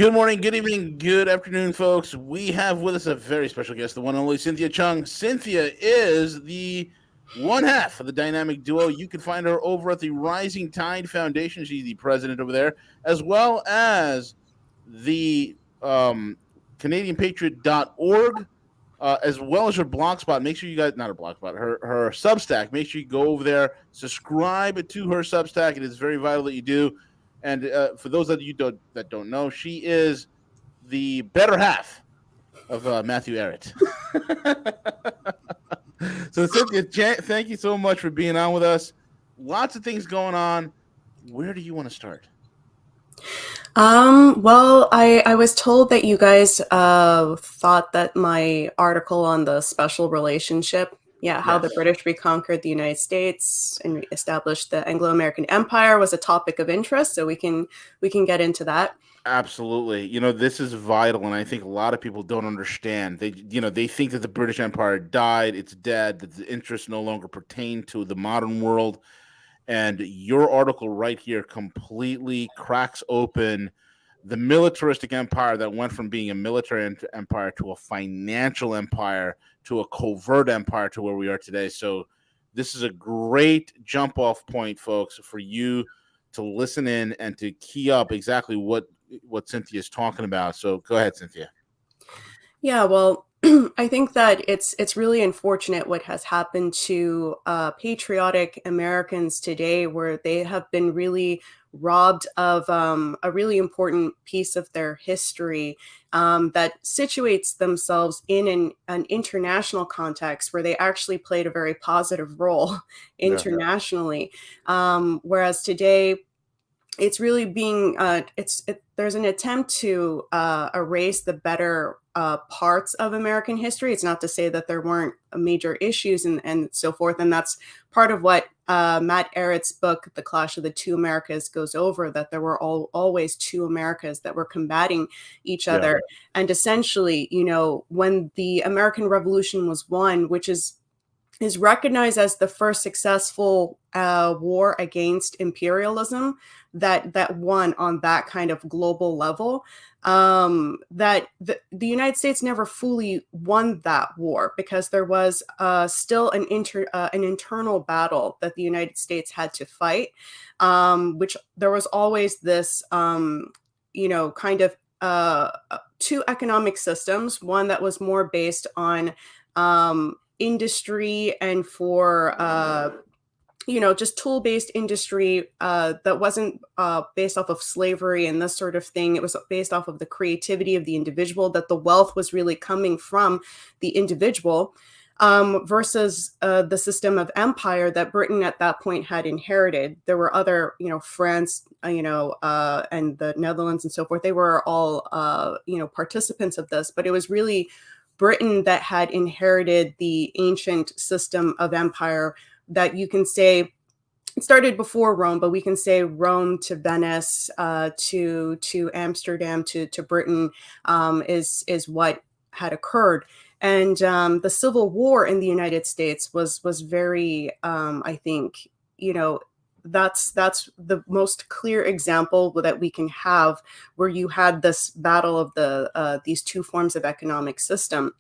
Good morning, good evening, good afternoon, folks. We have with us a very special guest, the one and only Cynthia Chung. Cynthia is the one half of the dynamic duo. You can find her over at the Rising Tide Foundation. She's the president over there, as well as the CanadianPatriot.org, as well as her blog spot. Make sure you guys, not her blog spot, her Substack. Make sure you go over there, subscribe to her Substack. It is very vital that you do. And for those of you that don't know, she is the better half of Matthew Arrett. So, Cynthia, thank you so much for being on with us. Lots of things going on. Where do you want to start? Well, I was told that you guys thought that my article on the special relationship, how the British reconquered the United States and established the Anglo-American Empire was a topic of interest, so we can get into that. Absolutely. This is vital, and I think a lot of people don't understand. They think that the British Empire died, it's dead, that the interests no longer pertain to the modern world. And your article right here completely cracks open the militaristic empire that went from being a military empire to a financial empire to a covert empire to where we are today. So this is a great jump off point, folks, for you to listen in and to key up exactly what Cynthia is talking about. So go ahead, Cynthia. Yeah, well, I think that it's really unfortunate what has happened to patriotic Americans today, where they have been really robbed of a really important piece of their history that situates themselves in an international context where they actually played a very positive role internationally. Whereas today, it's really being there's an attempt to erase the better parts of American history. It's not to say that there weren't major issues and so forth, and that's part of what Matt Arrett's book, The Clash of the Two Americas, goes over, that there were always two Americas that were combating each other. And essentially, when the American Revolution was won, which is recognized as the first successful war against imperialism that won on that kind of global level, that the United States never fully won that war, because there was still an internal battle that the United States had to fight, which there was always this, kind of two economic systems, one that was more based on industry and for just tool-based industry that wasn't based off of slavery and this sort of thing. It was based off of the creativity of the individual, that the wealth was really coming from the individual, versus the system of empire that Britain at that point had inherited. There were other, France, and the Netherlands and so forth. They were all, participants of this, but it was really Britain that had inherited the ancient system of empire that you can say it started before Rome, but we can say Rome to Venice, to Amsterdam, to Britain, is what had occurred. And the Civil War in the United States was very, I think, that's the most clear example that we can have, where you had this battle of these two forms of economic system.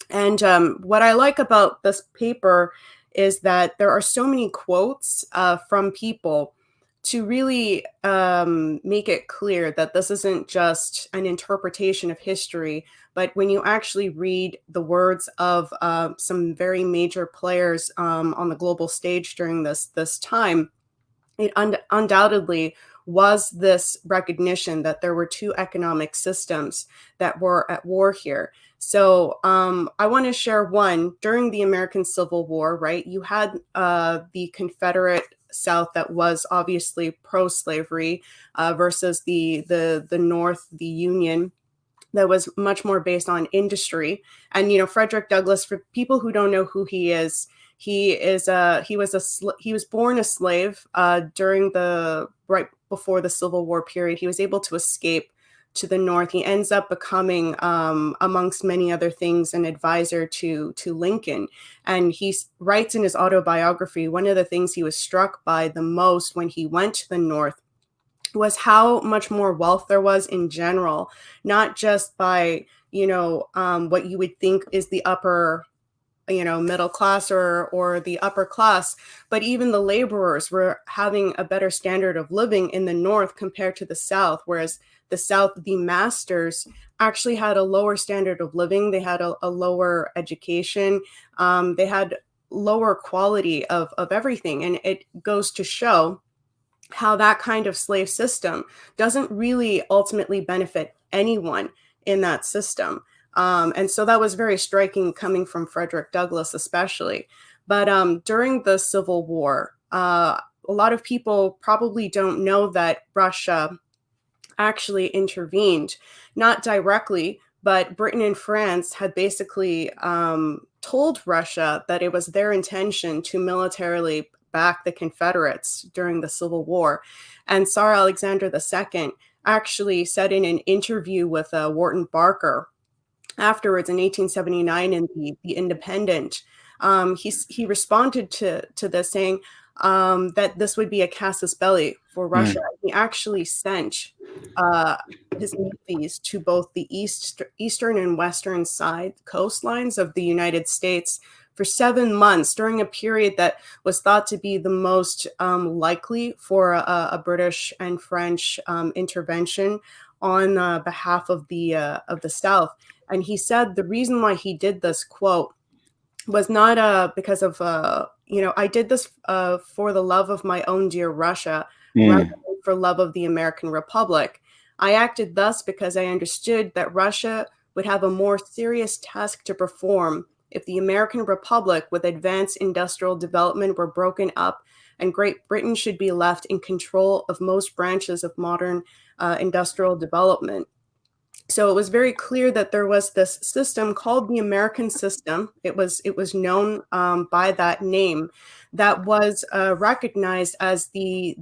And what I like about this paper is that there are so many quotes from people to really make it clear that this isn't just an interpretation of history, but when you actually read the words of some very major players on the global stage during this time, it undoubtedly was this recognition that there were two economic systems that were at war here. So I want to share one. During the American Civil War, right, you had the Confederate South that was obviously pro-slavery versus the North, the Union, that was much more based on industry. And Frederick Douglass, for people who don't know who he is, he was born a slave during right before the Civil War period. He was able to escape to the North. He ends up becoming, amongst many other things, an advisor to Lincoln. And he writes in his autobiography, one of the things he was struck by the most when he went to the North was how much more wealth there was in general, not just by, what you would think is the upper, middle class or the upper class, but even the laborers were having a better standard of living in the North compared to the South, whereas the South, the masters actually had a lower standard of living. They had a lower education. They had lower quality of everything. And it goes to show how that kind of slave system doesn't really ultimately benefit anyone in that system. And so that was very striking coming from Frederick Douglass, especially. But during the Civil War, a lot of people probably don't know that Russia actually intervened, not directly, but Britain and France had basically told Russia that it was their intention to militarily back the Confederates during the Civil War. And Tsar Alexander II actually said in an interview with Wharton Barker afterwards in 1879 in the Independent, he responded to this saying that this would be a casus belli for Russia. He actually sent his navies to both the eastern and western side coastlines of the United States for 7 months during a period that was thought to be the most likely for a British and French intervention on behalf of the South. And he said the reason why he did this, quote, was not because of, I did this for the love of my own dear Russia, rather than for love of the American Republic. I acted thus because I understood that Russia would have a more serious task to perform if the American Republic with advanced industrial development were broken up and Great Britain should be left in control of most branches of modern industrial development. So it was very clear that there was this system called the American system. It was known by that name, that was recognized as the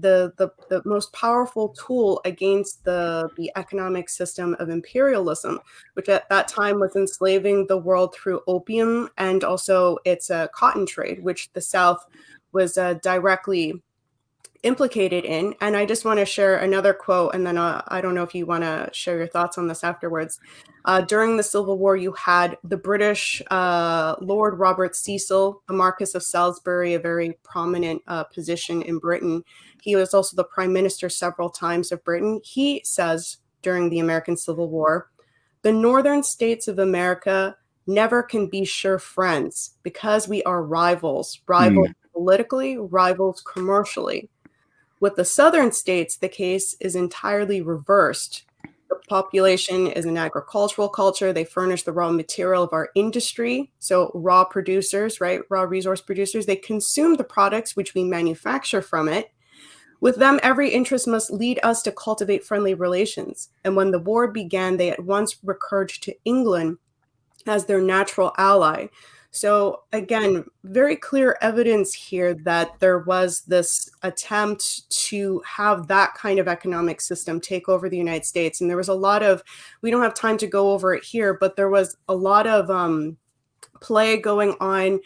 most powerful tool against the economic system of imperialism, which at that time was enslaving the world through opium and also its cotton trade, which the South was directly implicated in. And I just want to share another quote, and then I don't know if you want to share your thoughts on this afterwards. During the Civil War, you had the British Lord Robert Cecil, the Marquis of Salisbury, a very prominent position in Britain. He was also the prime minister several times of Britain. He says during the American Civil War, the northern states of America never can be sure friends because we are rivals politically, rivals commercially. With the southern states, the case is entirely reversed. The population is an agricultural culture. They furnish the raw material of our industry. So raw producers, right? Raw resource producers, they consume the products which we manufacture from it. With them, every interest must lead us to cultivate friendly relations. And when the war began, they at once recurred to England as their natural ally. So again, very clear evidence here that there was this attempt to have that kind of economic system take over the United States. And there was a lot of, we don't have time to go over it here, but there was a lot of play going on.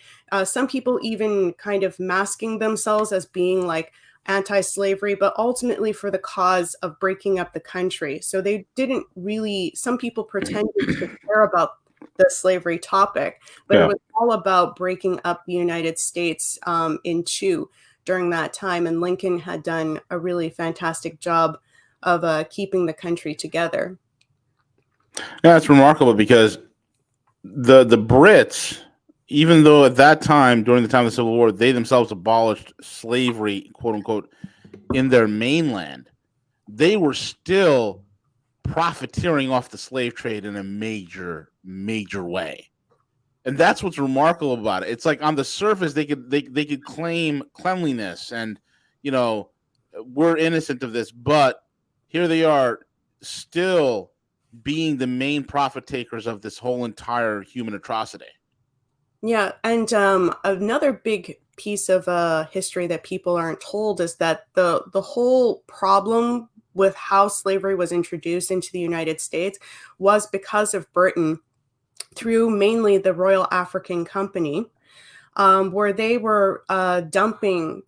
Some people even kind of masking themselves as being like anti-slavery, but ultimately for the cause of breaking up the country. So they didn't really, some people pretended to care about the slavery topic, but it was all about breaking up the United States in two during that time. And Lincoln had done a really fantastic job of keeping the country together. Yeah, it's remarkable because the Brits, even though at that time, during the time of the Civil War, they themselves abolished slavery, quote unquote, in their mainland, they were still profiteering off the slave trade in a major way. And that's what's remarkable about it. It's like on the surface they could claim cleanliness and, we're innocent of this, but here they are still being the main profit takers of this whole entire human atrocity. Yeah, and another big piece of history that people aren't told is that the whole problem with how slavery was introduced into the United States was because of Britain through mainly the Royal African Company, where they were dumping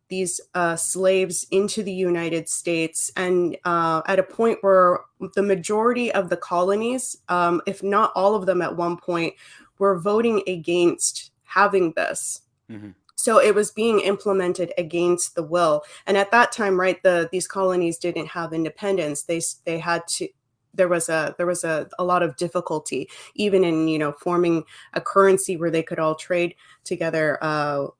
these slaves into the United States, and at a point where the majority of the colonies, if not all of them at one point, were voting against having this. Mhm. So it was being implemented against the will. And at that time, right, these colonies didn't have independence. They had to. There was a lot of difficulty, even in forming a currency where they could all trade together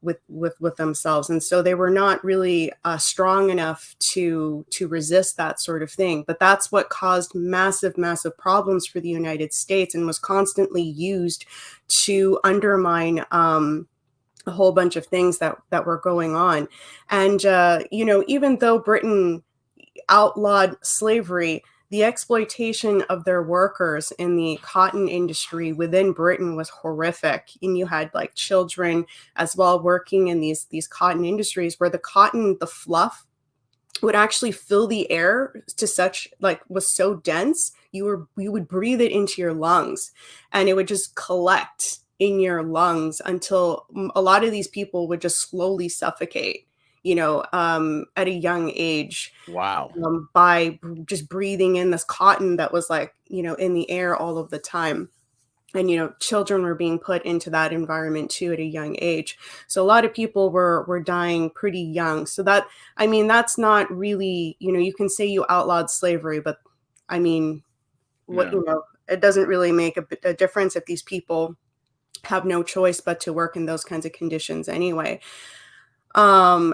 with themselves, and so they were not really strong enough to resist that sort of thing. But that's what caused massive problems for the United States, and was constantly used to undermine a whole bunch of things that were going on. And even though Britain outlawed slavery, the exploitation of their workers in the cotton industry within Britain was horrific. And you had like children as well working in these cotton industries, where the cotton, the fluff, would actually fill the air to such, like, was so dense, you would breathe it into your lungs, and it would just collect in your lungs until a lot of these people would just slowly suffocate, at a young age, Wow. by just breathing in this cotton that was, like, in the air all of the time. And children were being put into that environment too at a young age. So a lot of people were dying pretty young. So that's not really, you can say you outlawed slavery, but I mean, what, Yeah. it doesn't really make a difference if these people have no choice but to work in those kinds of conditions anyway. And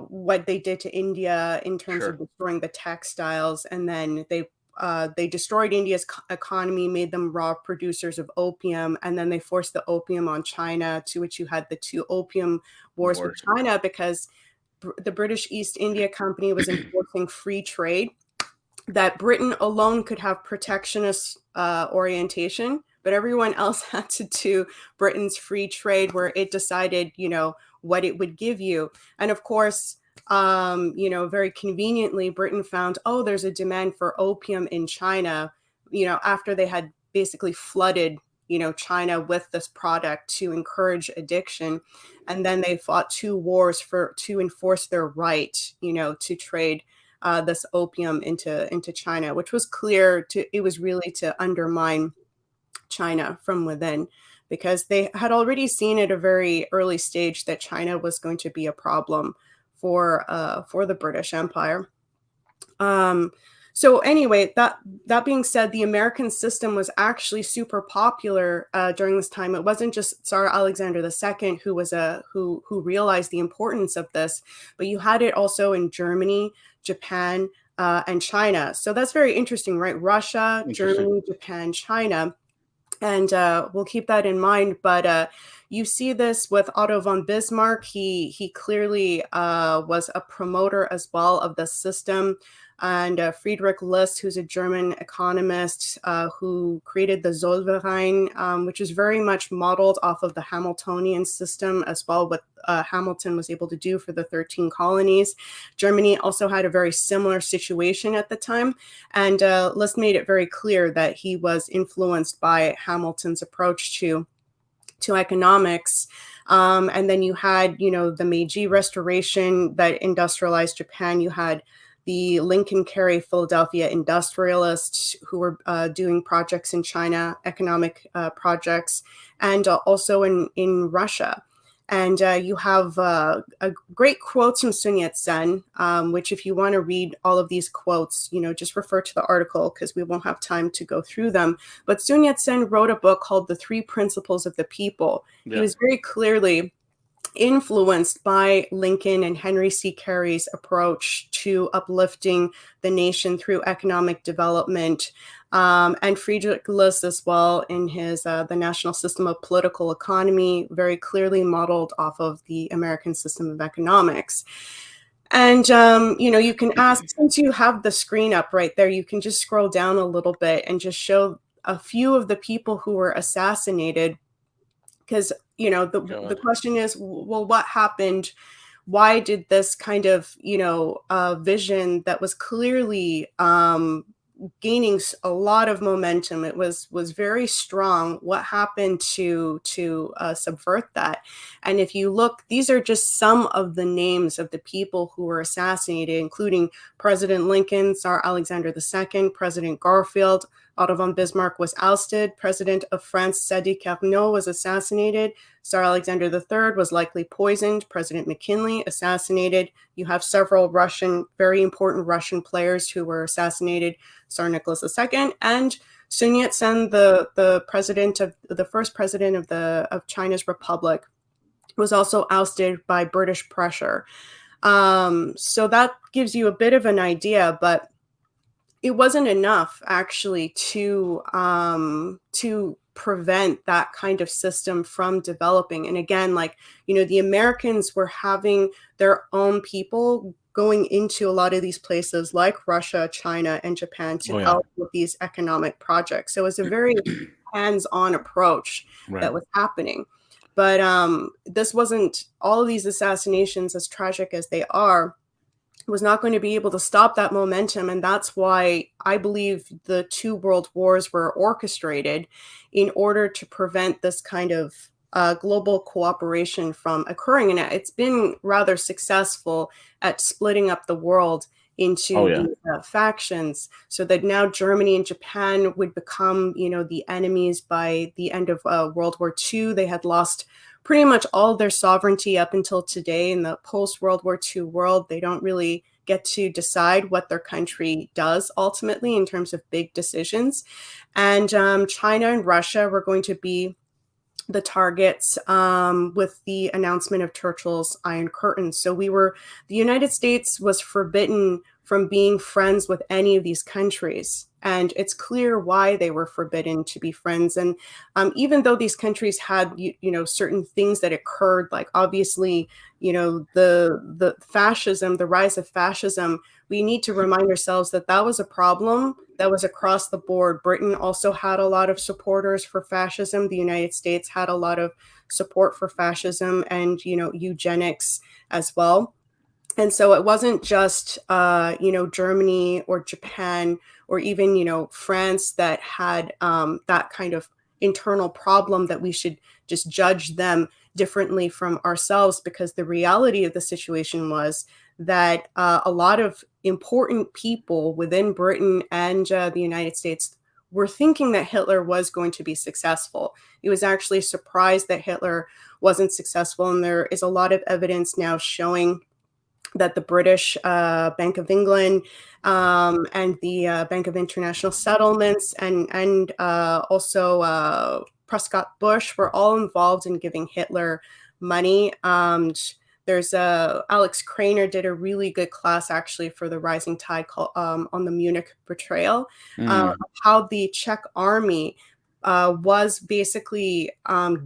what they did to India in terms of Sure. destroying the textiles, and then they destroyed India's economy, made them raw producers of opium, and then they forced the opium on China, to which you had the two opium wars with Wars. China, because the British East India Company was enforcing free trade, that Britain alone could have protectionist orientation, but everyone else had to do Britain's free trade, where it decided, what it would give you. And of course, very conveniently, Britain found, oh, there's a demand for opium in China, after they had basically flooded, China with this product to encourage addiction. And then they fought two wars to enforce their right, to trade this opium into China, which was it was really to undermine China from within, because they had already seen at a very early stage that China was going to be a problem for the British Empire. So anyway, that being said, the American system was actually super popular during this time. It wasn't just Tsar Alexander II who realized the importance of this, but you had it also in Germany, Japan, and China. So that's very interesting, right? Russia, Interesting. Germany, Japan, China. And we'll keep that in mind. But you see this with Otto von Bismarck. He clearly was a promoter as well of the system. And Friedrich List, who's a German economist who created the Zollverein, which is very much modeled off of the Hamiltonian system as well, what Hamilton was able to do for the 13 colonies. Germany also had a very similar situation at the time. And List made it very clear that he was influenced by Hamilton's approach to economics. And then you had, the Meiji Restoration that industrialized Japan. You had the Lincoln Carey Philadelphia industrialists who were doing projects in China, economic projects, and also in Russia. And you have a great quotes from Sun Yat-sen, which, if you want to read all of these quotes, just refer to the article, because we won't have time to go through them. But Sun Yat-sen wrote a book called The Three Principles of the People. Yeah. He was very clearly influenced by Lincoln and Henry C. Carey's approach to uplifting the nation through economic development, and Friedrich List as well in his The National System of Political Economy, very clearly modeled off of the American system of economics. And, you can ask, since you have the screen up right there, you can just scroll down a little bit and just show a few of the people who were assassinated. Because, the question is, well, what happened? Why did this kind of, vision that was clearly, gaining a lot of momentum. It was very strong. What happened to subvert that? And if you look, these are just some of the names of the people who were assassinated, including President Lincoln, Tsar Alexander II, President Garfield. Otto von Bismarck was ousted. President of France, Sadi Carnot, was assassinated. Tsar Alexander III was likely poisoned. President McKinley assassinated. You have several very important Russian players who were assassinated. Tsar Nicholas II and Sun Yat-sen, the first president of China's Republic, was also ousted by British pressure. So that gives you a bit of an idea, but it wasn't enough actually to prevent that kind of system from developing. And again, like, the Americans were having their own people going into a lot of these places like Russia, China, and Japan to help with these economic projects. So it was a very hands-on approach that was happening. But this wasn't, all of these assassinations, as tragic as they are, was not going to be able to stop that momentum. And that's why I believe the two world wars were orchestrated in order to prevent this kind of global cooperation from occurring. And it's been rather successful at splitting up the world into these factions, so that now Germany and Japan would become, the enemies by the end of World War II. They had lost pretty much all of their sovereignty up until today. In the post-World War II world, they don't really get to decide what their country does ultimately in terms of big decisions. And China and Russia were going to be the targets with the announcement of Churchill's Iron Curtain. So the United States was forbidden from being friends with any of these countries. And it's clear why they were forbidden to be friends. And even though these countries had, certain things that occurred, like obviously, the fascism, the rise of fascism, we need to remind ourselves that that was a problem that was across the board. Britain also had a lot of supporters for fascism. The United States had a lot of support for fascism and, eugenics as well. And so it wasn't just, Germany or Japan or even, France that had that kind of internal problem that we should just judge them differently from ourselves, because the reality of the situation was that a lot of important people within Britain and the United States were thinking that Hitler was going to be successful. He was actually surprised that Hitler wasn't successful. And there is a lot of evidence now showing that the British Bank of England and the Bank of International Settlements and also Prescott Bush were all involved in giving Hitler money. There's Alex Craner did a really good class actually for the Rising Tide on the Munich betrayal, how the Czech army was basically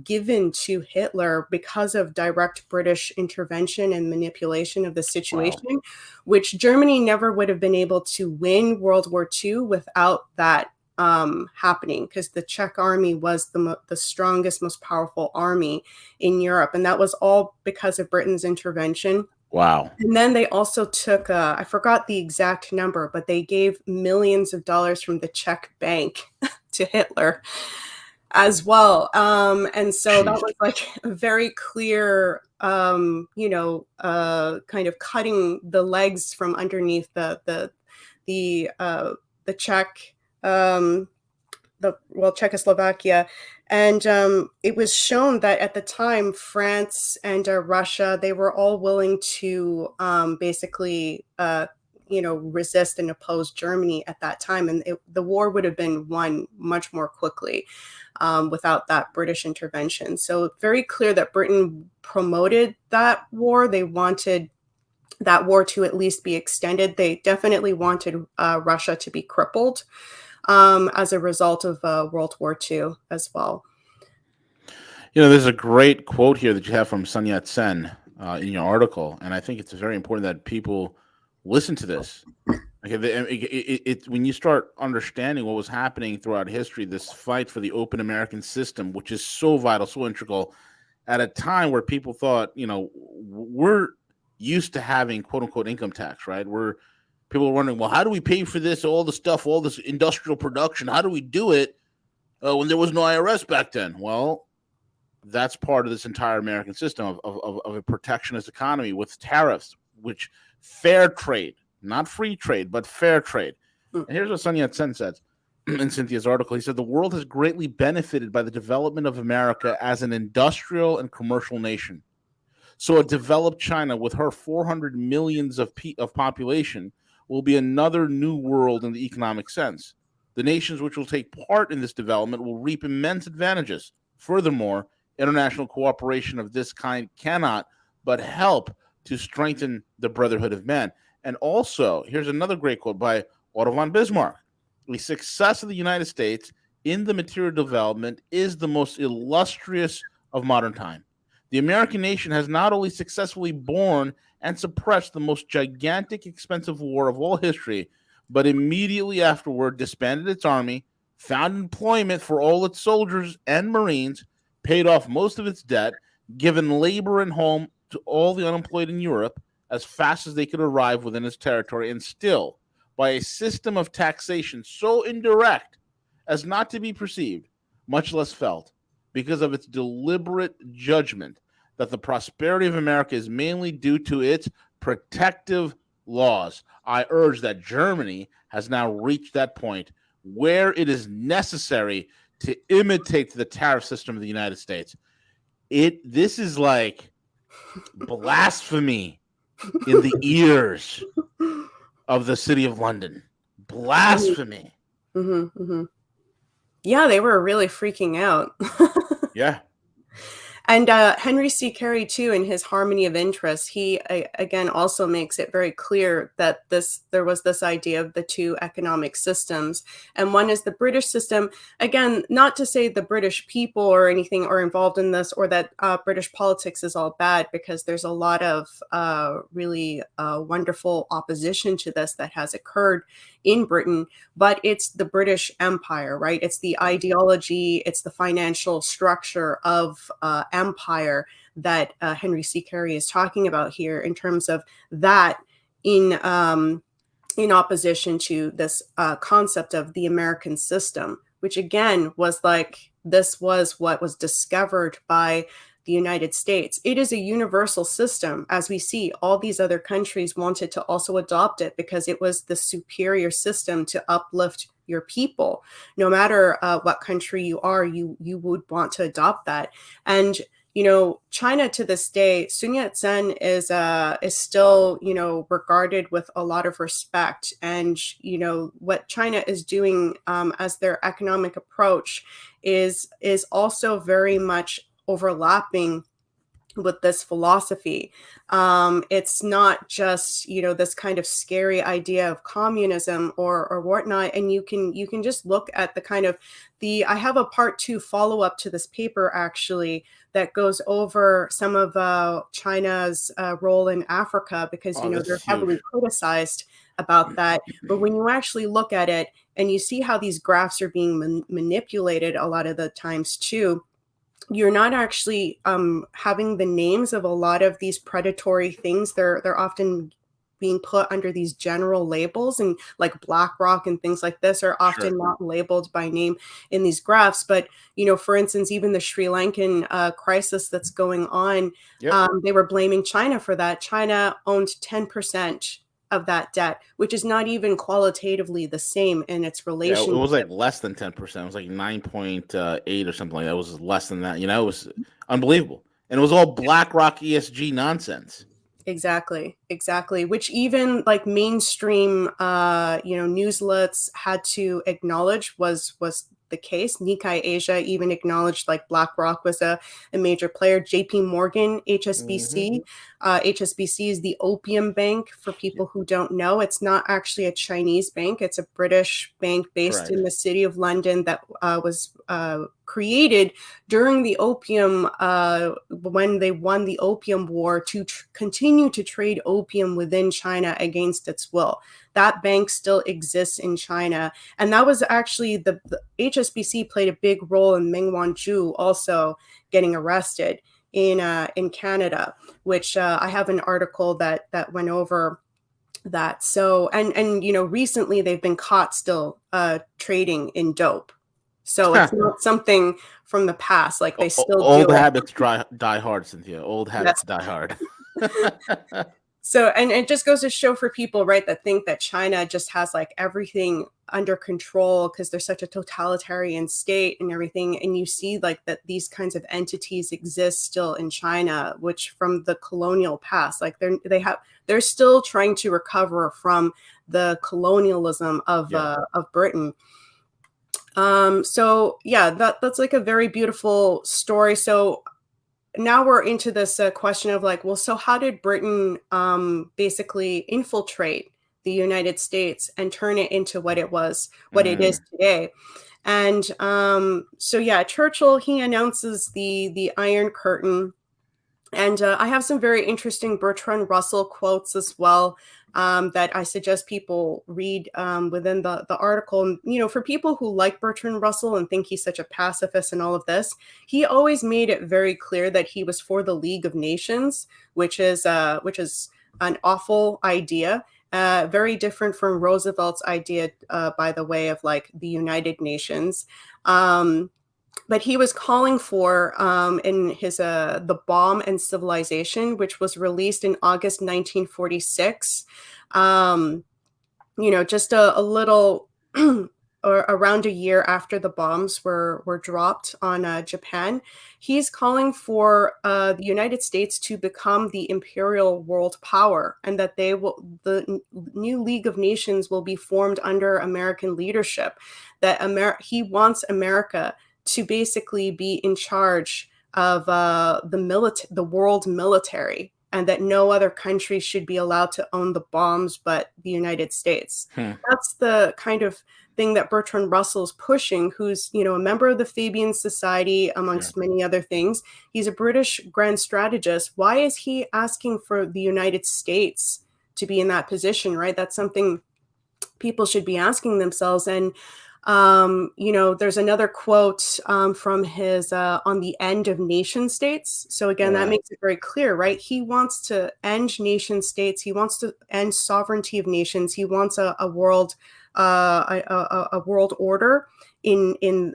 given to Hitler because of direct British intervention and manipulation of the situation, which Germany never would have been able to win World War II without that happening, because the Czech army was the strongest, most powerful army in Europe. And that was all because of Britain's intervention. Wow. And then they also took, I forgot the exact number, but they gave millions of dollars from the Czech bank to Hitler as well. And so that was like a very clear, kind of cutting the legs from underneath the Czech, Czechoslovakia. And it was shown that at the time, France and Russia, they were all willing to basically, resist and oppose Germany at that time. And the war would have been won much more quickly without that British intervention. So very clear that Britain promoted that war. They wanted that war to at least be extended. They definitely wanted Russia to be crippled as a result of World War II as well. There's a great quote here that you have from Sun Yat-sen in your article, and I think it's very important that people listen to this. Okay, when you start understanding what was happening throughout history, this fight for the open American system, which is so vital, so integral, at a time where people thought, we're used to having quote unquote income tax, right? People are wondering, well, how do we pay for this, all the stuff, all this industrial production? How do we do it when there was no IRS back then? Well, that's part of this entire American system of a protectionist economy with tariffs, which fair trade, not free trade, but fair trade. And here's what Sun Yat-sen said in Cynthia's article. He said, the world has greatly benefited by the development of America as an industrial and commercial nation. So a developed China with her 400 millions of population will be another new world in the economic sense. The nations which will take part in this development will reap immense advantages. Furthermore, international cooperation of this kind cannot but help to strengthen the brotherhood of man. And also, here's another great quote by Otto von Bismarck. The success of the United States in the material development is the most illustrious of modern time. The American nation has not only successfully borne and suppressed the most gigantic, expensive war of all history, but immediately afterward disbanded its army, found employment for all its soldiers and Marines, paid off most of its debt, given labor and home to all the unemployed in Europe as fast as they could arrive within its territory, and still, by a system of taxation so indirect as not to be perceived, much less felt, because of its deliberate judgment that the prosperity of America is mainly due to its protective laws. I urge that Germany has now reached that point where it is necessary to imitate the tariff system of the United States. This is like blasphemy in the ears of the city of London. Blasphemy. Mm-hmm, mm-hmm. Yeah, they were really freaking out. Yeah. And Henry C. Carey, too, in his Harmony of Interest, he, again, also makes it very clear that there was this idea of the two economic systems. And one is the British system. Again, not to say the British people or anything are involved in this, or that British politics is all bad, because there's a lot of really wonderful opposition to this that has occurred in Britain. But it's the British Empire, right? It's the ideology, it's the financial structure of empire that Henry C. Carey is talking about here, in terms of that in opposition to this concept of the American system, which again was like, this was what was discovered by the United States. It is a universal system. As we see, all these other countries wanted to also adopt it because it was the superior system to uplift your people. No matter what country you are, you would want to adopt that. And China to this day, Sun Yat-sen is still, regarded with a lot of respect. And, what China is doing as their economic approach is also very much overlapping with this philosophy. It's not just, this kind of scary idea of communism or whatnot. And you can just look at the kind of I have a part 2 follow-up to this paper, actually, that goes over some of China's role in Africa, because, they're heavily criticized about that. But when you actually look at it and you see how these graphs are being manipulated a lot of the times too, you're not actually having the names of a lot of these predatory things. They're often being put under these general labels, and like BlackRock and things like this are often not labeled by name in these graphs. But, for instance, even the Sri Lankan crisis that's going on, they were blaming China for that. China owned 10% of that debt, which is not even qualitatively the same in its relation. Yeah, it was like less than 10%. It was like 9.8 or something like that. It was less than that. It was unbelievable. And it was all BlackRock ESG nonsense. Exactly. Which even like mainstream, newslets had to acknowledge was the case. Nikkei Asia even acknowledged like BlackRock was a major player. JP Morgan, HSBC. HSBC is the opium bank, for people who don't know. It's not actually a Chinese bank. It's a British bank based in the city of London that was created during the opium, when they won the opium war, to continue to trade opium within China against its will. That bank still exists in China. And that was actually the HSBC played a big role in Meng Wanzhou also getting arrested in Canada, which I have an article that went over that. So, and recently they've been caught still trading in dope. So it's not something from the past. Like they still do Old it. habits die hard, Cynthia. Old habits That's die hard. so, and it just goes to show for people, right, that think that China just has like everything under control because they're such a totalitarian state and everything. And you see like that these kinds of entities exist still in China, which from the colonial past, like they're still trying to recover from the colonialism of Britain. So yeah, that's like a very beautiful story. So now we're into this question of like, well, so how did Britain basically infiltrate the United States and turn it into what it is today? And so yeah, Churchill, he announces the Iron Curtain. And I have some very interesting Bertrand Russell quotes as well that I suggest people read within the article. For people who like Bertrand Russell and think he's such a pacifist and all of this, he always made it very clear that he was for the League of Nations, which is an awful idea. Very different from Roosevelt's idea, by the way, of like the United Nations. But he was calling for in his The Bomb and Civilization, which was released in August 1946. Just a little or around a year after the bombs were dropped on Japan. He's calling for the United States to become the imperial world power, and that the new League of Nations will be formed under American leadership. That he wants America to basically be in charge of the world military, and that no other country should be allowed to own the bombs but the United States. That's the kind of thing that Bertrand Russell's pushing, who's a member of the Fabian Society, amongst many other things. He's a British grand strategist. Why is he asking for the United States to be in that position, right? That's something people should be asking themselves. And there's another quote from his on the end of nation states. So again, that makes it very clear, right? He wants to end nation states. He wants to end sovereignty of nations. He wants a world order in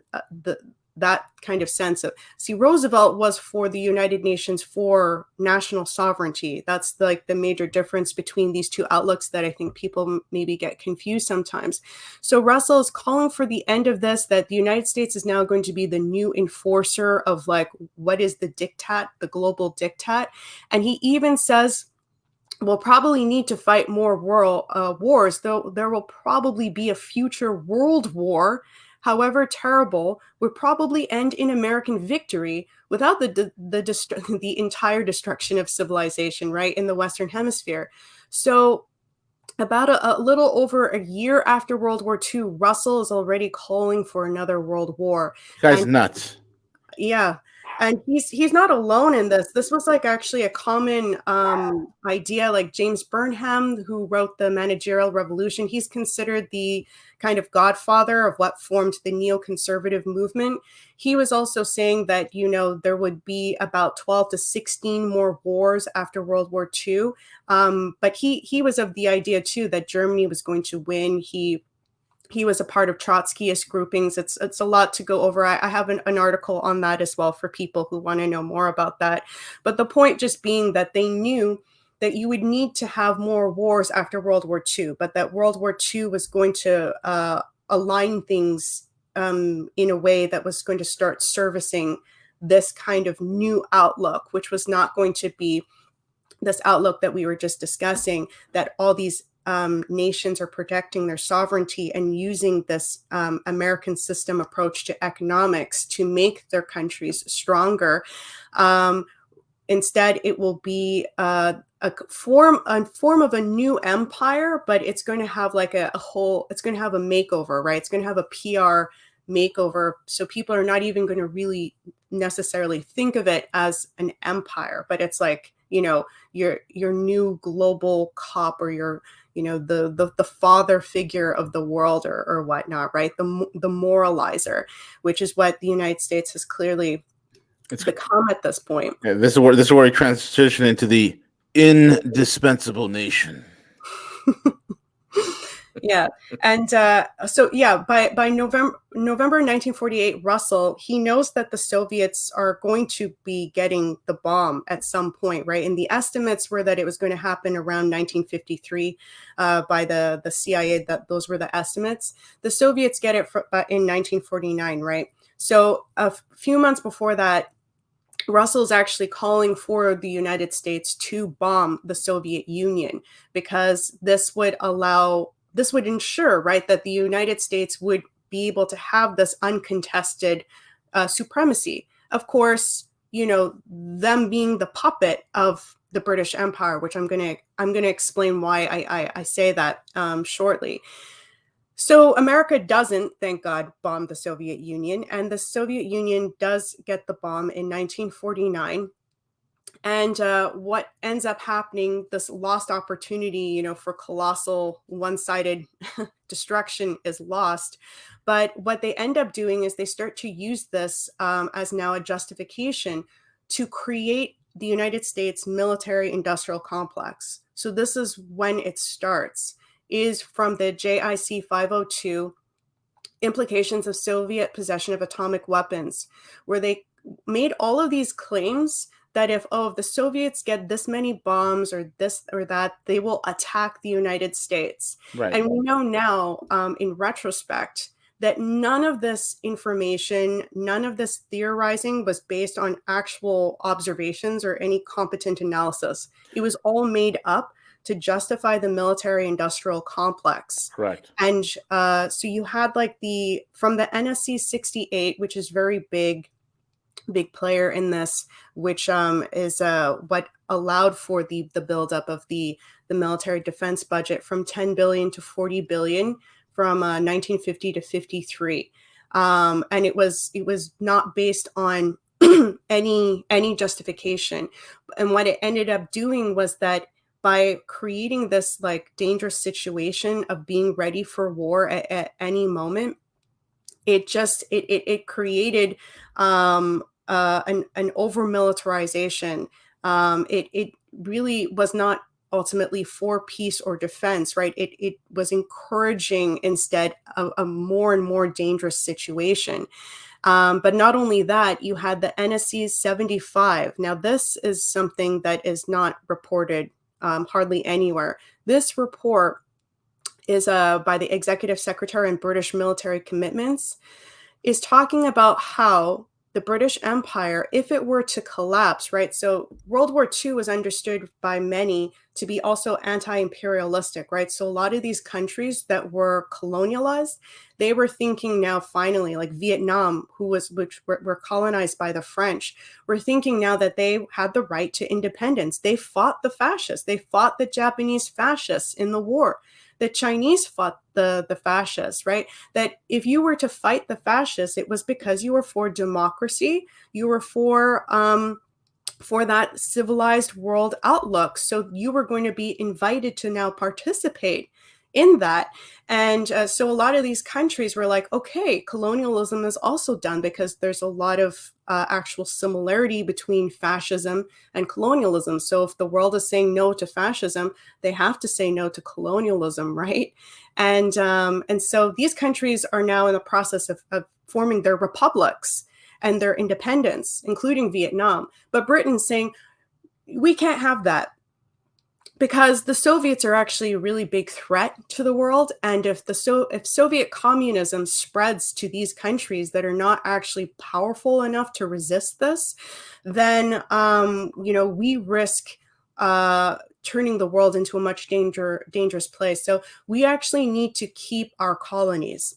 that kind of sense of. See, Roosevelt was for the United Nations for national sovereignty. That's like the major difference between these two outlooks that I think people maybe get confused sometimes. So Russell is calling for the end of this, that the United States is now going to be the new enforcer of like what is the diktat, the global diktat. And he even says we'll probably need to fight more wars, though there will probably be a future world war, however terrible, would probably end in American victory without the entire destruction of civilization, right, in the Western Hemisphere. So about a little over a year after World War II, Russell is already calling for another world war. Guy's nuts. Yeah. And he's not alone in this. This was like actually a common idea. Like James Burnham, who wrote The Managerial Revolution, he's considered the kind of godfather of what formed the neoconservative movement. He was also saying that, there would be about 12 to 16 more wars after World War II. But he was of the idea, too, that Germany was going to win. He was a part of Trotskyist groupings. It's a lot to go over. I have an article on that as well for people who want to know more about that. But the point just being that they knew that you would need to have more wars after World War II, but that World War II was going to align things in a way that was going to start servicing this kind of new outlook, which was not going to be this outlook that we were just discussing, that all these nations are protecting their sovereignty and using this American system approach to economics to make their countries stronger. Instead, it will be a form of a new empire, but it's going to have like it's going to have a makeover, right? It's going to have a PR makeover. So people are not even going to really necessarily think of it as an empire, but it's like, your new global cop, or your the father figure of the world, or whatnot, right? The moralizer, which is what the United States has clearly become at this point. Yeah, this is where we transition into the indispensable nation. Yeah. And so yeah, by November 1948, Russell, he knows that the Soviets are going to be getting the bomb at some point, right? And the estimates were that it was going to happen around 1953 by the CIA. That those were the estimates. The Soviets get it in 1949, right? So a few months before that, Russell's actually calling for the United States to bomb the Soviet Union because this would ensure, right, that the United States would be able to have this uncontested supremacy. Of course, them being the puppet of the British Empire, which I'm gonna explain why I say that shortly. So America doesn't, thank God, bomb the Soviet Union, and the Soviet Union does get the bomb in 1949. And what ends up happening, this lost opportunity, for colossal one-sided destruction is lost. But what they end up doing is they start to use this as now a justification to create the United States military industrial complex. So this is when it starts, is from the JIC 502, Implications of Soviet Possession of Atomic Weapons, where they made all of these claims that if the Soviets get this many bombs or this or that, they will attack the United States. Right. And we know now, in retrospect, that none of this information, none of this theorizing was based on actual observations or any competent analysis. It was all made up to justify the military industrial complex. Correct. And so you had from the NSC 68, which is very big player in this, which is what allowed for the buildup of the military defense budget from 10 billion to 40 billion from 1950 to 53. And it was not based on any justification. And what it ended up doing was that by creating this dangerous situation of being ready for war at any moment, it created an over militarization. It really was not ultimately for peace or defense, right? It was encouraging instead a more and more dangerous situation. But not only that, you had the NSC 75. Now, this is something that is not reported hardly anywhere. This report is by the Executive Secretary on British Military Commitments, is talking about how the British Empire, if it were to collapse, right? So World War II was understood by many to be also anti-imperialistic, right? So a lot of these countries that were colonialized, they were thinking now finally, like Vietnam, which were colonized by the French, were thinking now that they had the right to independence. They fought the fascists. They fought the Japanese fascists in the war. The Chinese fought the fascists, right? That if you were to fight the fascists, it was because you were for democracy, you were for that civilized world outlook. So you were going to be invited to now participate in that. And so a lot of these countries were like, okay, colonialism is also done, because there's a lot of actual similarity between fascism and colonialism. So if the world is saying no to fascism, they have to say no to colonialism, right? And so these countries are now in the process of forming their republics and their independence, including Vietnam. But Britain's saying, we can't have that, because the Soviets are actually a really big threat to the world. And if Soviet communism spreads to these countries that are not actually powerful enough to resist this, then we risk turning the world into a much dangerous place. So we actually need to keep our colonies.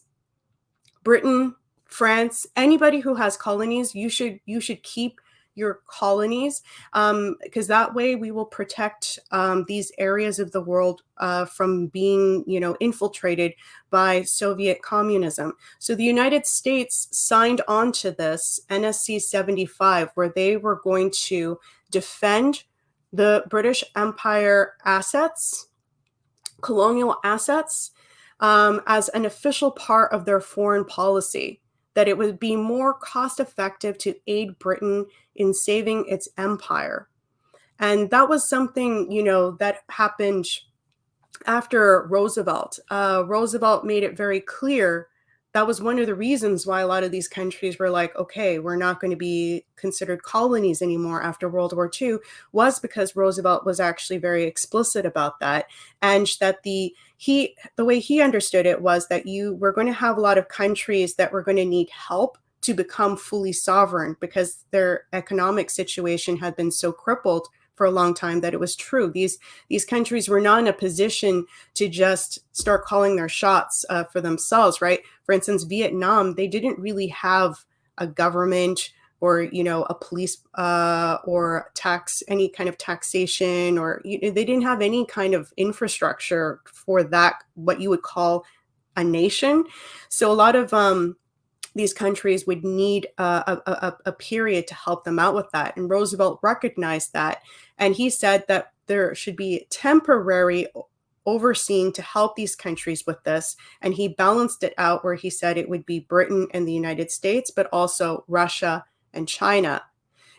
Britain, France, anybody who has colonies, you should keep your colonies, because that way we will protect these areas of the world from being, infiltrated by Soviet communism. So the United States signed on to this NSC 75, where they were going to defend the British Empire assets, colonial assets, as an official part of their foreign policy, that it would be more cost effective to aid Britain in saving its empire. And that was something, that happened after Roosevelt. Roosevelt made it very clear that was one of the reasons why a lot of these countries were like, okay, we're not going to be considered colonies anymore after World War II, was because Roosevelt was actually very explicit about that. And that the way he understood it was that you were going to have a lot of countries that were going to need help to become fully sovereign because their economic situation had been so crippled for a long time that it was true. These countries were not in a position to just start calling their shots for themselves, right? For instance, Vietnam, they didn't really have a government or a police or any kind of taxation, or they didn't have any kind of infrastructure for that, what you would call a nation. So a lot of these countries would need a period to help them out with that. And Roosevelt recognized that. And he said that there should be temporary overseeing to help these countries with this. And he balanced it out where he said it would be Britain and the United States, but also Russia and China.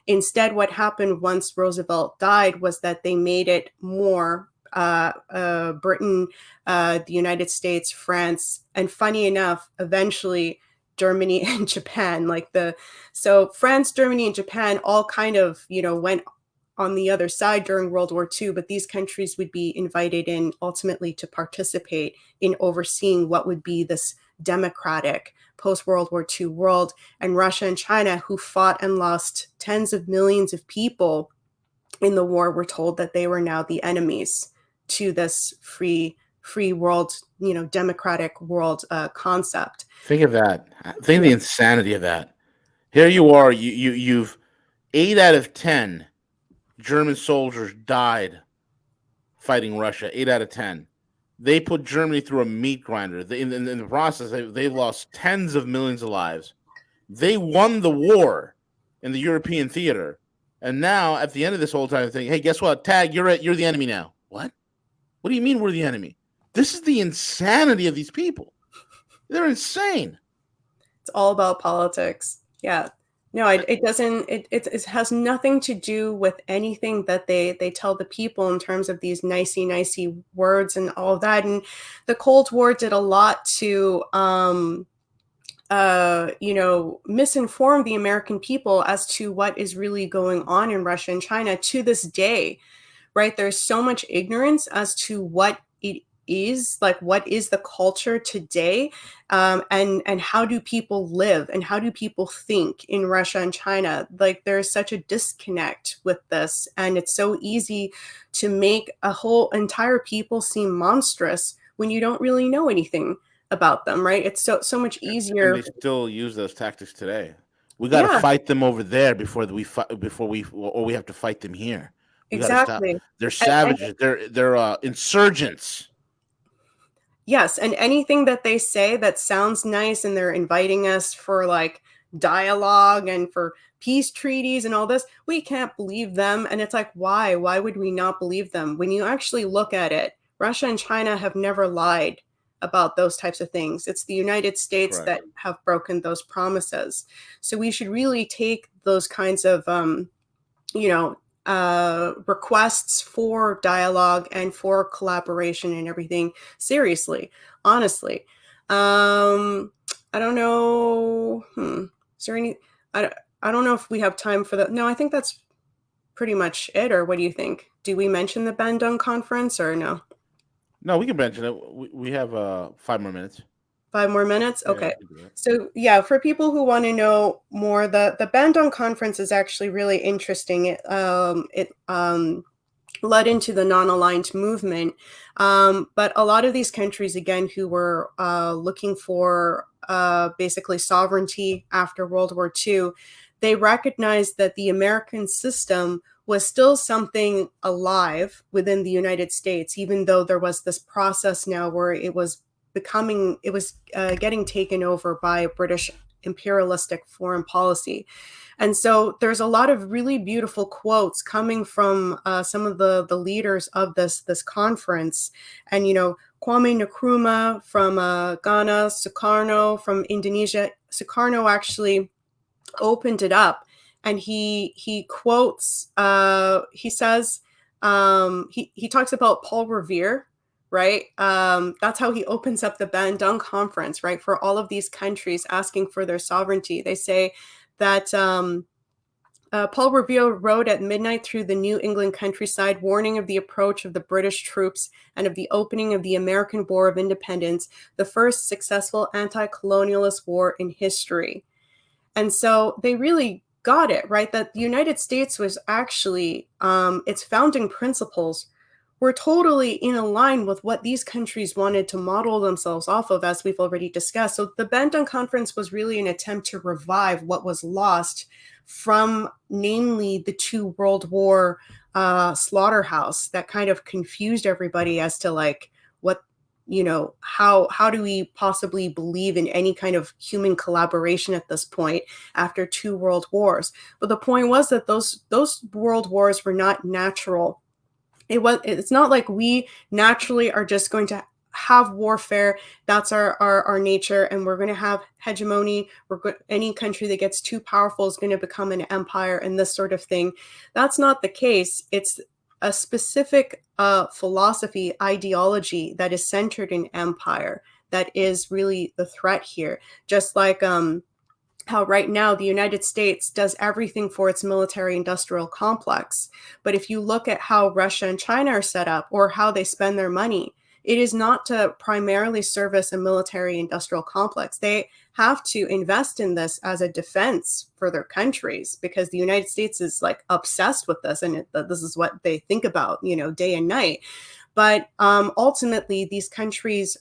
Instead, what happened once Roosevelt died was that they made it more Britain, the United States, France, and funny enough, eventually Germany and Japan. So France, Germany, and Japan all kind of went on the other side during World War II, but these countries would be invited in ultimately to participate in overseeing what would be this democratic post-World War II world. And Russia and China, who fought and lost tens of millions of people in the war, were told that they were now the enemies to this free world, democratic world concept. Think of that. Think of the insanity of that. Here you are. You've 8 out of 10 German soldiers died fighting Russia. 8 out of 10. They put Germany through a meat grinder. In the process, they lost tens of millions of lives. They won the war in the European theater, and now at the end of this whole time, thing, hey, guess what? Tag, you're the enemy now. What? What do you mean we're the enemy? This is the insanity of these people. They're insane. It's all about politics. Yeah. No, it doesn't. It has nothing to do with anything that they tell the people in terms of these nicey words and all of that. And the Cold War did a lot to misinform the American people as to what is really going on in Russia and China to this day, right? There's so much ignorance as to what it is, like what is the culture today, and how do people live and how do people think in Russia and China. Like there's such a disconnect with this, and it's so easy to make a whole entire people seem monstrous when you don't really know anything about them, right? It's so much easier. And they still use those tactics today. We got to fight them over there before we have to fight them here. We got to stop. Exactly. They're savages. They're insurgents. Yes, and anything that they say that sounds nice and they're inviting us for like dialogue and for peace treaties and all this, we can't believe them. And it's like, why? Why would we not believe them? When you actually look at it, Russia and China have never lied about those types of things. It's the United States Correct. that have broken those promises. So we should really take those kinds of, requests for dialogue and for collaboration and everything seriously, honestly. I don't know. Is there any? I don't know if we have time for that. No, I think that's pretty much it. Or what do you think? Do we mention the Bandung conference or no? No, we can mention it. We have 5 more minutes. 5 more minutes? Okay. Yeah, So yeah, for people who want to know more, the Bandung conference is actually really interesting. It led into the non-aligned movement. But a lot of these countries, again, who were looking for basically sovereignty after World War II, they recognized that the American system was still something alive within the United States, even though there was this process now where it was getting taken over by British imperialistic foreign policy. And so there's a lot of really beautiful quotes coming from some of the leaders of this conference. And, Kwame Nkrumah from Ghana, Sukarno from Indonesia. Sukarno actually opened it up, and he quotes, he says, he talks about Paul Revere, right? That's how he opens up the Bandung Conference, right? For all of these countries asking for their sovereignty. They say that Paul Revere rode at midnight through the New England countryside, warning of the approach of the British troops and of the opening of the American War of Independence, the first successful anti-colonialist war in history. And so they really got it, right? That the United States was actually, its founding principles were totally in line with what these countries wanted to model themselves off of, as we've already discussed. So the Bandung Conference was really an attempt to revive what was lost from, namely, the two World War slaughterhouse that kind of confused everybody as to like what, how do we possibly believe in any kind of human collaboration at this point after two world wars? But the point was that those world wars were not natural. It's not like we naturally are just going to have warfare. That's our nature, and we're going to have hegemony. Any country that gets too powerful is going to become an empire, and this sort of thing. That's not the case. It's a specific philosophy, ideology that is centered in empire that is really the threat here. Just like how right now the United States does everything for its military industrial complex. But if you look at how Russia and China are set up or how they spend their money, it is not to primarily service a military industrial complex. They have to invest in this as a defense for their countries, because the United States is like obsessed with this, and this is what they think about, day and night. But ultimately, these countries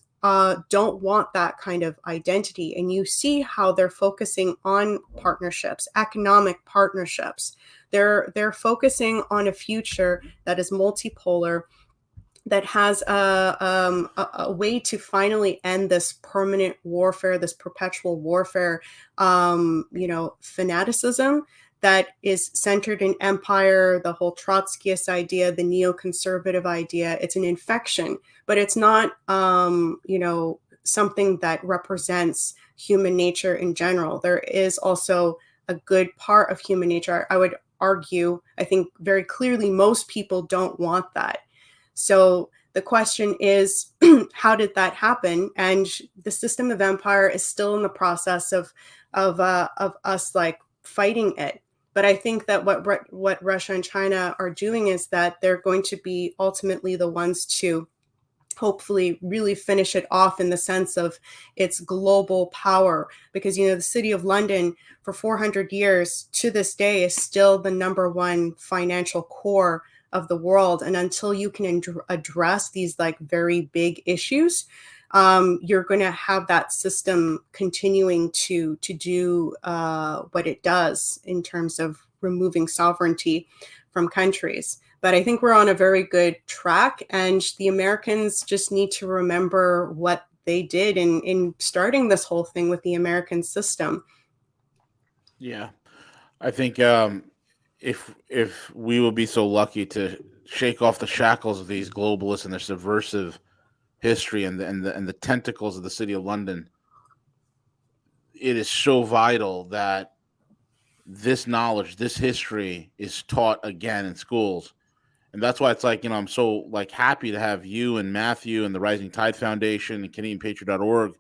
don't want that kind of identity. And you see how they're focusing on partnerships, economic partnerships. They're focusing on a future that is multipolar, that has a way to finally end this permanent warfare, this perpetual warfare, fanaticism that is centered in empire, the whole Trotskyist idea, the neoconservative idea. It's an infection, but it's not, something that represents human nature in general. There is also a good part of human nature. I would argue, I think very clearly, most people don't want that. So the question is, how did that happen? And the system of empire is still in the process of us like fighting it. But I think that what Russia and China are doing is that they're going to be ultimately the ones to hopefully really finish it off in the sense of its global power. Because, the city of London for 400 years to this day is still the number one financial core of the world. And until you can address these like very big issues, you're going to have that system continuing to do what it does in terms of removing sovereignty from countries. But I think we're on a very good track, and the Americans just need to remember what they did in starting this whole thing with the American system. Yeah, I think if we will be so lucky to shake off the shackles of these globalists and their subversive history and the tentacles of the city of London, it is so vital that this knowledge, this history, is taught again in schools. And that's why it's like, I'm so like happy to have you and Matthew and the Rising Tide Foundation and CanadianPatriot.org,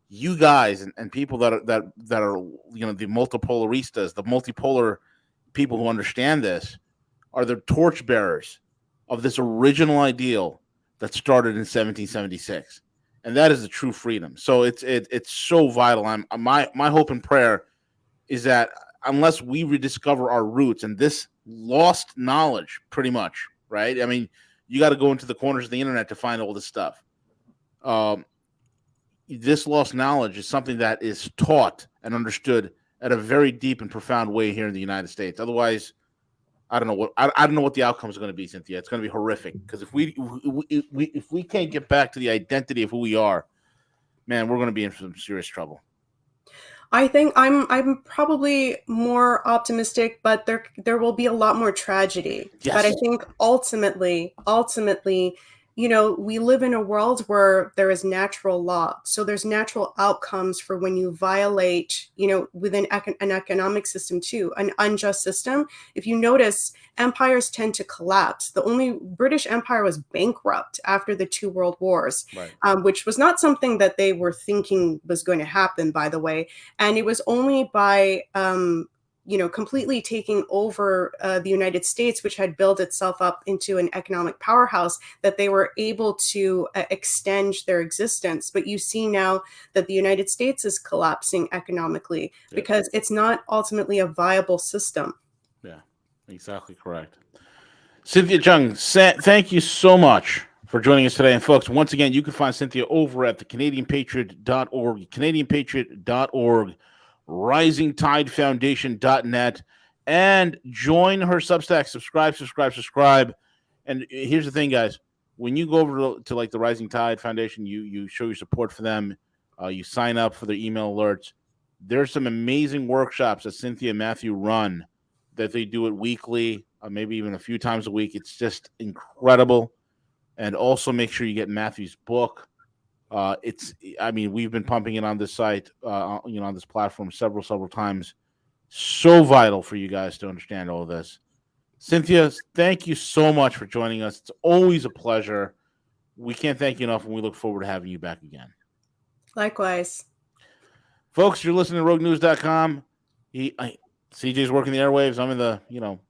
you guys and people that are the multipolaristas, the multipolar people who understand this, are the torchbearers of this original ideal that started in 1776, and that is the true freedom. So it's so vital. My hope and prayer is that unless we rediscover our roots and this lost knowledge, pretty much, right? I mean, you got to go into the corners of the internet to find all this stuff. This lost knowledge is something that is taught and understood at a very deep and profound way here in the United States. Otherwise, I don't know what the outcome is going to be, Cynthia. It's going to be horrific, because if we can't get back to the identity of who we are, man, we're going to be in some serious trouble. I think I'm probably more optimistic, but there will be a lot more tragedy. Yes. But I think ultimately, we live in a world where there is natural law. So there's natural outcomes for when you violate, within an economic system too, an unjust system. If you notice, empires tend to collapse. The only British Empire was bankrupt after the two world wars, Right. which was not something that they were thinking was going to happen, by the way. And it was only by completely taking over the United States, which had built itself up into an economic powerhouse, that they were able to extend their existence. But you see now that the United States is collapsing economically because it's not ultimately a viable system. Yeah, exactly correct. Cynthia Chung, thank you so much for joining us today. And folks, once again, you can find Cynthia over at the CanadianPatriot.org, CanadianPatriot.org, RisingTideFoundation.net, and join her Substack. Subscribe. And here's the thing, guys. When you go over to like the Rising Tide Foundation, you show your support for them. You sign up for their email alerts. There's some amazing workshops that Cynthia and Matthew run that they do it weekly, maybe even a few times a week. It's just incredible. And also make sure you get Matthew's book. We've been pumping it on this site, on this platform several times. So vital for you guys to understand all of this. Cynthia, thank you so much for joining us. It's always a pleasure. We can't thank you enough, and we look forward to having you back again. Likewise. Folks, you're listening to RogueNews.com. CJ's working the airwaves. I'm in the,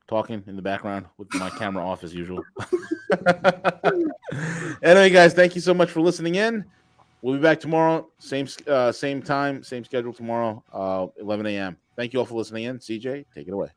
talking in the background with my camera off as usual. Anyway, guys, thank you so much for listening in. We'll be back tomorrow, same time, same schedule tomorrow, 11 a.m. Thank you all for listening in. CJ, take it away.